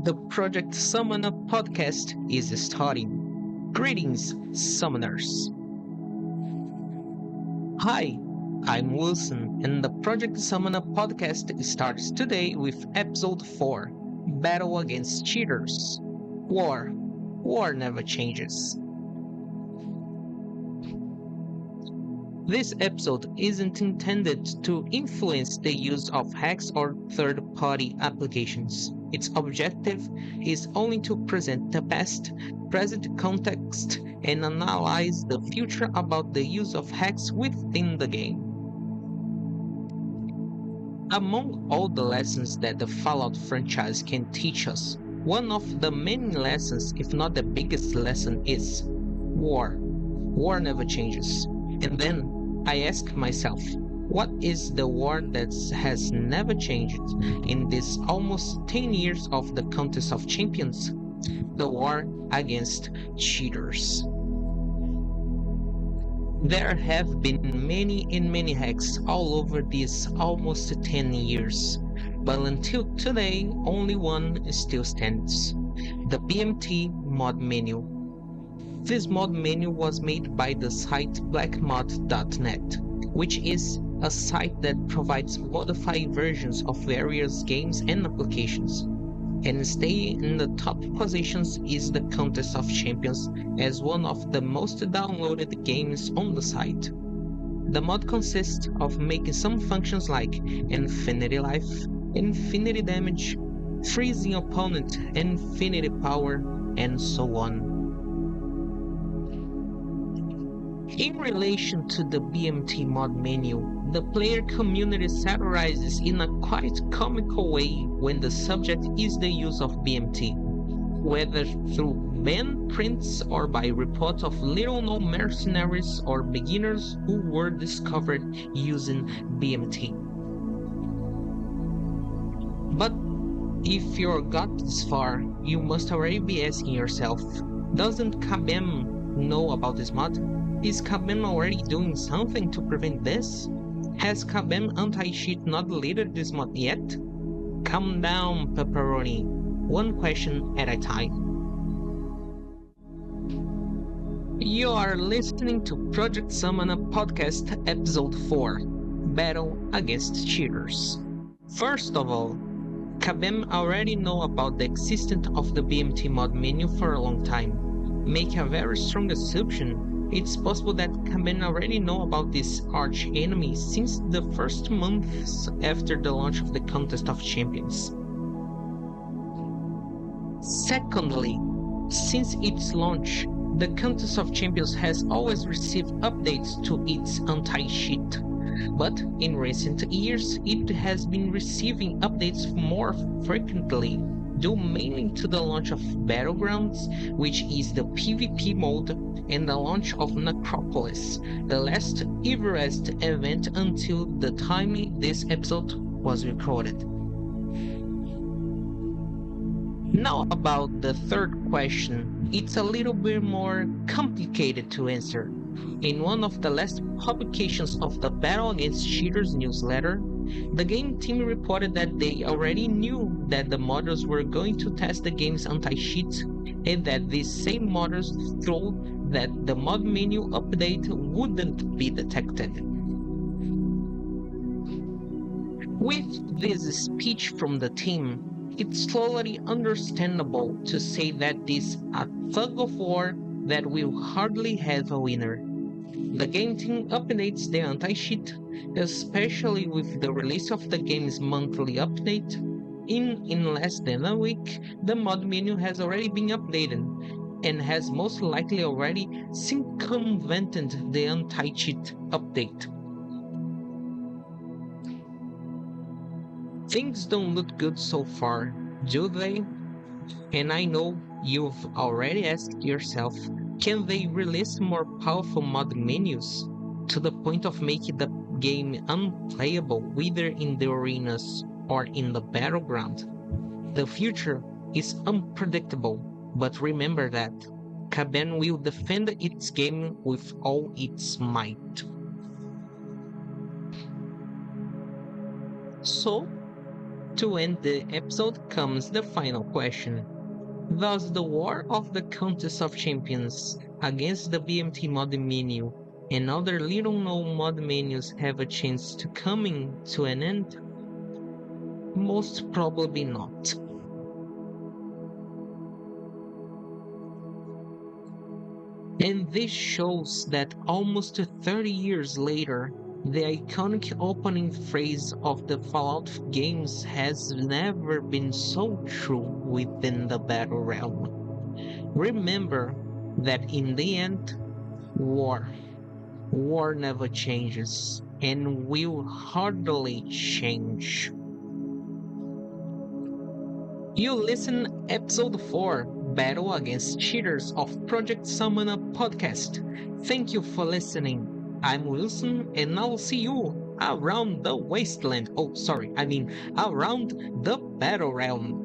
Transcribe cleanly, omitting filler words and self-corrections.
The Project Summoner podcast is starting. Greetings, summoners. Hi, I'm Wilson, and the Project Summoner podcast starts today with episode 4 Battle Against Cheaters. War never changes. This episode isn't intended to influence the use of hacks or third-party applications. Its objective is only to present the past, present context, and analyze the future about the use of hacks within the game. Among all the lessons that the Fallout franchise can teach us, one of the many lessons, if not the biggest lesson, is war. War never changes. And then I ask myself, what is the war that has never changed in this almost 10 years of the Contest of Champions? The war against cheaters. There have been many hacks all over these almost 10 years, but until today only one still stands, the BMT mod menu. This mod menu was made by the site blackmod.net, which is a site that provides modified versions of various games and applications. And staying in the top positions is the Contest of Champions as one of the most downloaded games on the site. The mod consists of making some functions like infinity life, infinity damage, freezing opponent, infinity power, and so on. In relation to the BMT mod menu, the player community satirizes in a quite comical way when the subject is the use of BMT, whether through ban prints or by reports of little-known mercenaries or beginners who were discovered using BMT. But if you got this far, you must already be asking yourself, doesn't Kabam know about this mod? Is Kabam already doing something to prevent this? Has Kabam Anti-Cheat not deleted this mod yet? Calm down, Pepperoni. One question at a time. You are listening to Project Summoner Podcast Episode 4, Battle Against Cheaters. First of all, Kabam already know about the existence of the BMT mod menu for a long time. Make a very strong assumption. It's possible that Kabam already know about this arch enemy since the first months after the launch of the Contest of Champions. Secondly, since its launch, the Contest of Champions has always received updates to its anti-cheat, but in recent years it has been receiving updates more frequently, due mainly to the launch of Battlegrounds, which is the PvP mode, and the launch of Necropolis, the last Everest event until the time this episode was recorded. Now about the third question, it's a little bit more complicated to answer. In one of the last publications of the Battle Against Cheaters newsletter, the game team reported that they already knew that the modders were going to test the game's anti-cheat, and that these same modders thought that the mod menu update wouldn't be detected. With this speech from the team, it's totally understandable to say that this is a tug of war that will hardly have a winner. The game team updates the anti-cheat, especially with the release of the game's monthly update. In less than a week, the mod menu has already been updated, and has most likely already circumvented the anti-cheat update. Things don't look good so far, do they? And I know you've already asked yourself, can they release more powerful mod menus to the point of making the game unplayable whether in the arenas or in the battleground? The future is unpredictable, but remember that Kabam will defend its game with all its might. So, To end the episode comes the final question. Does the War of the Contest of Champions against the BMT mod menu and other little known mod menus have a chance to coming to an end? Most probably not. And this shows that almost 30 years later, the iconic opening phrase of the Fallout games has never been so true within the battle realm. Remember that in the end, war. War never changes and will hardly change. You listen episode 4, Battle Against Cheaters of Project Summoner podcast. Thank you for listening. I'm Wilson and I'll see you around the wasteland. Oh, sorry, I mean around the battle realm.